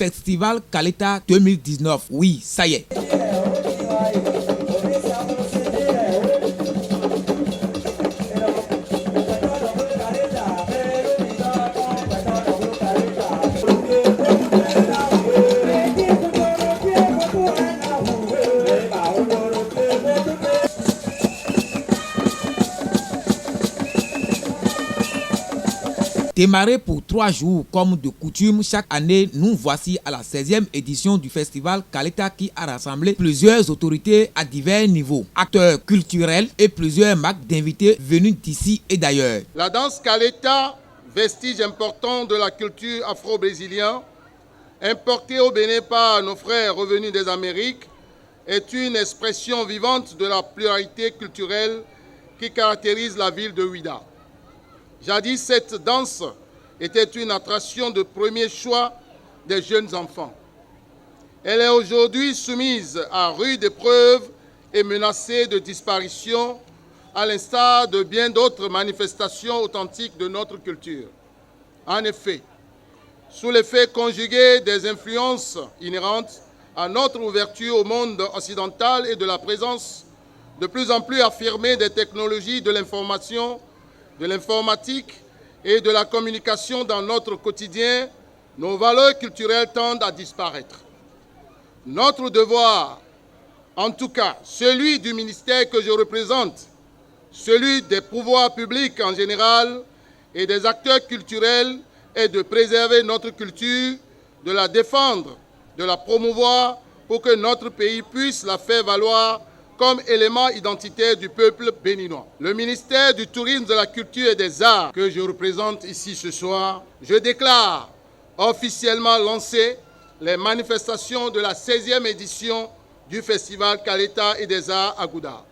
Festival Kaleta 2019. Oui, ça y est. Démarré pour 3 jours comme de coutume, chaque année, nous voici à la 16e édition du festival Kaleta qui a rassemblé plusieurs autorités à divers niveaux, acteurs culturels et plusieurs marques d'invités venus d'ici et d'ailleurs. La danse Kaleta, vestige important de la culture afro-brésilienne, importée au Bénin par nos frères revenus des Amériques, est une expression vivante de la pluralité culturelle qui caractérise la ville de Ouidah. Jadis, cette danse était une attraction de premier choix des jeunes enfants. Elle est aujourd'hui soumise à rude épreuve et menacée de disparition, à l'instar de bien d'autres manifestations authentiques de notre culture. En effet, sous l'effet conjugué des influences inhérentes à notre ouverture au monde occidental et de la présence de plus en plus affirmée des technologies de l'information, de l'informatique et de la communication dans notre quotidien, nos valeurs culturelles tendent à disparaître. Notre devoir, en tout cas celui du ministère que je représente, celui des pouvoirs publics en général et des acteurs culturels, est de préserver notre culture, de la défendre, de la promouvoir pour que notre pays puisse la faire valoir comme élément identitaire du peuple béninois. Le ministère du Tourisme, de la Culture et des Arts que je représente ici ce soir, je déclare officiellement lancer les manifestations de la 16e édition du Festival Kaleta et des Arts à Gouda.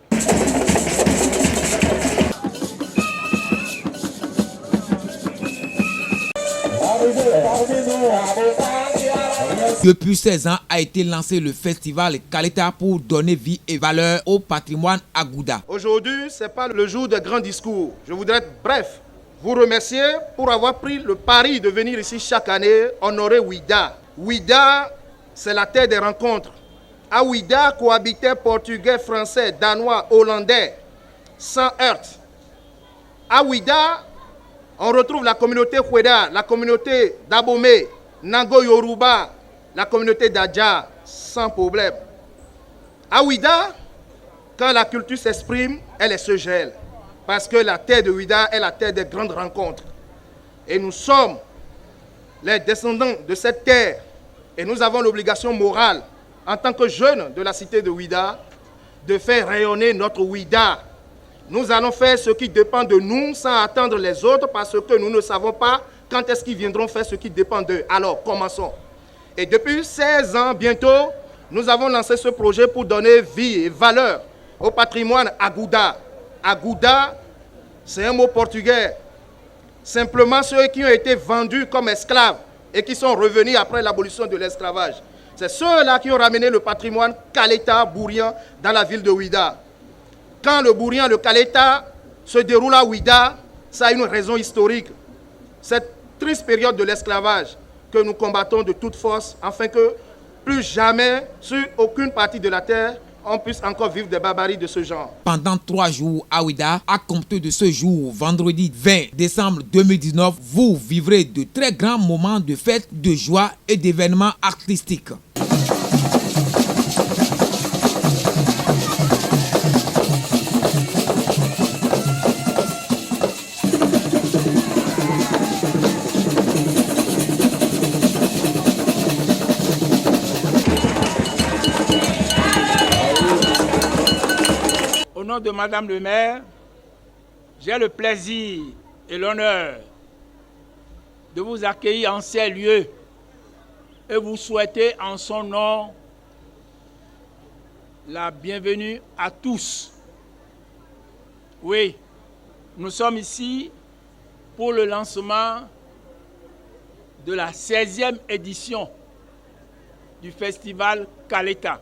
Depuis 16 ans a été lancé le festival Kaleta pour donner vie et valeur au patrimoine à Gouda. Aujourd'hui, ce n'est pas le jour de grands discours. Je voudrais, bref, vous remercier pour avoir pris le pari de venir ici chaque année honorer Ouidah. Ouidah, c'est la terre des rencontres. À Ouidah cohabitaient Portugais, Français, Danois, Hollandais, sans heurts. À Ouidah, on retrouve la communauté Houeda, la communauté d'Abomey, Nango Yoruba, la communauté d'Adja, sans problème. À Ouidah, quand la culture s'exprime, elle se gèle. Parce que la terre de Ouidah est la terre des grandes rencontres. Et nous sommes les descendants de cette terre. Et nous avons l'obligation morale, en tant que jeunes de la cité de Ouidah, de faire rayonner notre Ouidah. Nous allons faire ce qui dépend de nous sans attendre les autres parce que nous ne savons pas quand est-ce qu'ils viendront faire ce qui dépend d'eux. Alors, commençons. Et depuis 16 ans, bientôt, nous avons lancé ce projet pour donner vie et valeur au patrimoine Agouda. Agouda, c'est un mot portugais. Simplement ceux qui ont été vendus comme esclaves et qui sont revenus après l'abolition de l'esclavage. C'est ceux-là qui ont ramené le patrimoine Kaleta Bourian dans la ville de Ouidah. Quand le Bourian, le Kaleta, se déroule à Ouidah, ça a une raison historique. Cette triste période de l'esclavage que nous combattons de toute force, afin que plus jamais, sur aucune partie de la terre, on puisse encore vivre des barbaries de ce genre. Pendant 3 jours à Ouidah, à compter de ce jour, vendredi 20 décembre 2019, vous vivrez de très grands moments de fête, de joie et d'événements artistiques. Au nom de Madame le maire, j'ai le plaisir et l'honneur de vous accueillir en ces lieux et vous souhaiter en son nom la bienvenue à tous. Oui, nous sommes ici pour le lancement de la 16e édition du festival Kaleta,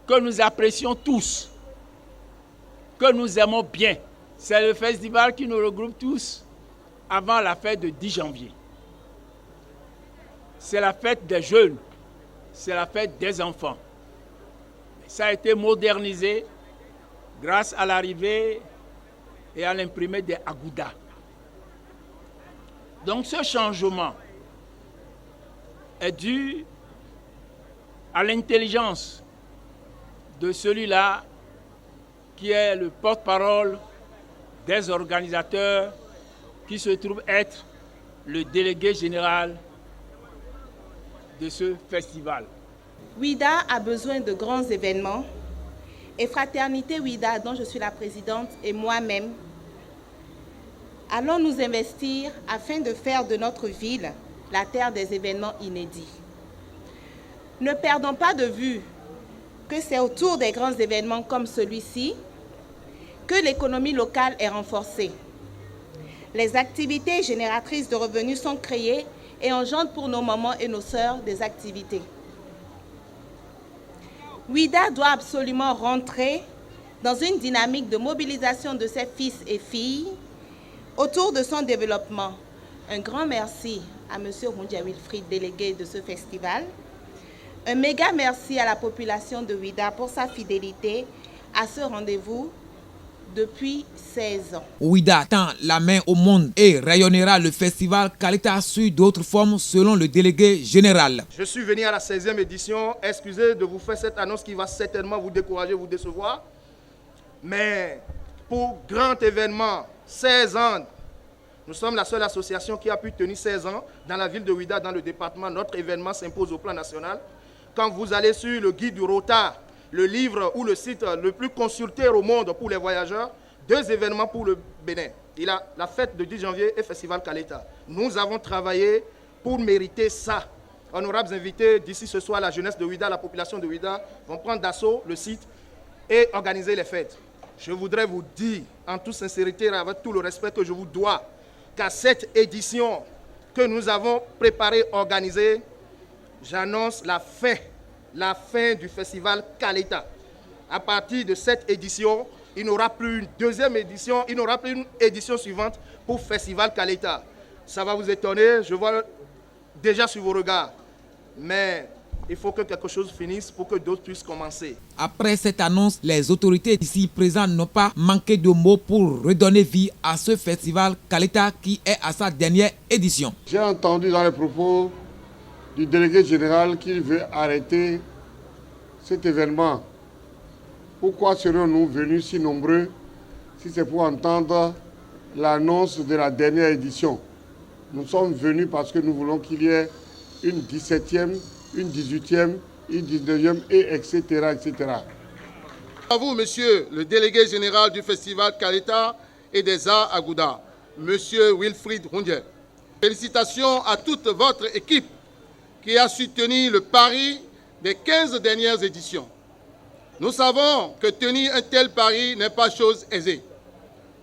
que nous apprécions tous, que nous aimons bien. C'est le festival qui nous regroupe tous avant la fête de 10 janvier. c'est la fête des jeunes, c'est la fête des enfants. Ça a été modernisé grâce à l'arrivée et à l'imprimé des agoudas. Donc ce changement est dû à l'intelligence de celui-là qui est le porte-parole des organisateurs, qui se trouve être le délégué général de ce festival. Ouida a besoin de grands événements et Fraternité Ouida, dont je suis la présidente, et moi-même, allons nous investir afin de faire de notre ville la terre des événements inédits. Ne perdons pas de vue que c'est autour des grands événements comme celui-ci que l'économie locale est renforcée. Les activités génératrices de revenus sont créées et engendrent pour nos mamans et nos sœurs des activités. Ouida doit absolument rentrer dans une dynamique de mobilisation de ses fils et filles autour de son développement. Un grand merci à M. Rundia Wilfried, délégué de ce festival. Un méga merci à la population de Ouida pour sa fidélité à ce rendez-vous depuis 16 ans. Ouida tend la main au monde et rayonnera le festival Kalita sous d'autres formes selon le délégué général. Je suis venu à la 16e édition. Excusez de vous faire cette annonce qui va certainement vous décourager, vous décevoir. Mais pour grand événement, 16 ans, nous sommes la seule association qui a pu tenir 16 ans dans la ville de Ouida, dans le département. Notre événement s'impose au plan national. Quand vous allez sur le guide du Rota, le livre ou le site le plus consulté au monde pour les voyageurs, 2 événements pour le Bénin. Il a la fête de 10 janvier et Festival Kaleta. Nous avons travaillé pour mériter ça. Honorables invités, d'ici ce soir, la jeunesse de Ouida, la population de Ouida vont prendre d'assaut le site et organiser les fêtes. Je voudrais vous dire, en toute sincérité, avec tout le respect que je vous dois, qu'à cette édition que nous avons préparée, organisée, j'annonce la fin du festival Kaleta. À partir de cette édition, il n'y aura plus une deuxième édition, il n'y aura plus une édition suivante pour Festival Kaleta. Ça va vous étonner, je vois déjà sur vos regards. Mais il faut que quelque chose finisse pour que d'autres puissent commencer. Après cette annonce, les autorités ici présentes n'ont pas manqué de mots pour redonner vie à ce festival Kaleta qui est à sa dernière édition. J'ai entendu dans les propos du délégué général qu'il veut arrêter cet événement. Pourquoi serions-nous venus si nombreux si c'est pour entendre l'annonce de la dernière édition? Nous sommes venus parce que nous voulons qu'il y ait une 17e, une 18e, une 19e, et etc. etc. À vous, monsieur le délégué général du festival Kaleta et des Arts à Gouda, monsieur Wilfried Rundia. Félicitations à toute votre équipe qui a soutenu le pari des 15 dernières éditions. Nous savons que tenir un tel pari n'est pas chose aisée.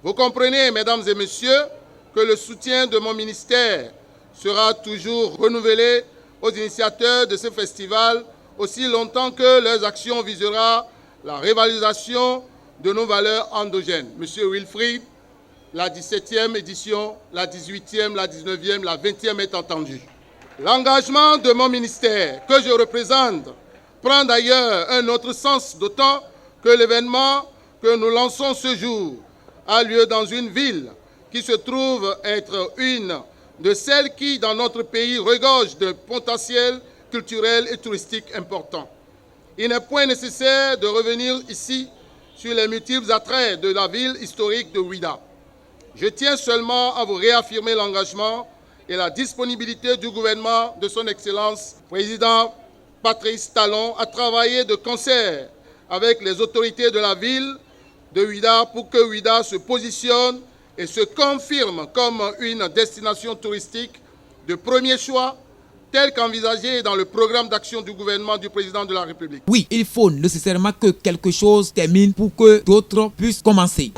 Vous comprenez, mesdames et messieurs, que le soutien de mon ministère sera toujours renouvelé aux initiateurs de ce festival aussi longtemps que leurs actions viseront la révalorisation de nos valeurs endogènes. Monsieur Wilfried, la 17e édition, la 18e, la 19e, la 20e est entendue. L'engagement de mon ministère, que je représente, prend d'ailleurs un autre sens, d'autant que l'événement que nous lançons ce jour a lieu dans une ville qui se trouve être une de celles qui, dans notre pays, regorge de potentiel culturel et touristique important. Il n'est point nécessaire de revenir ici sur les multiples attraits de la ville historique de Ouida. Je tiens seulement à vous réaffirmer l'engagement et la disponibilité du gouvernement de son Excellence, Président Patrice Talon, à travailler de concert avec les autorités de la ville de Ouida pour que Ouida se positionne et se confirme comme une destination touristique de premier choix, tel qu'envisagé dans le programme d'action du gouvernement du président de la République. Oui, il faut nécessairement que quelque chose termine pour que d'autres puissent commencer.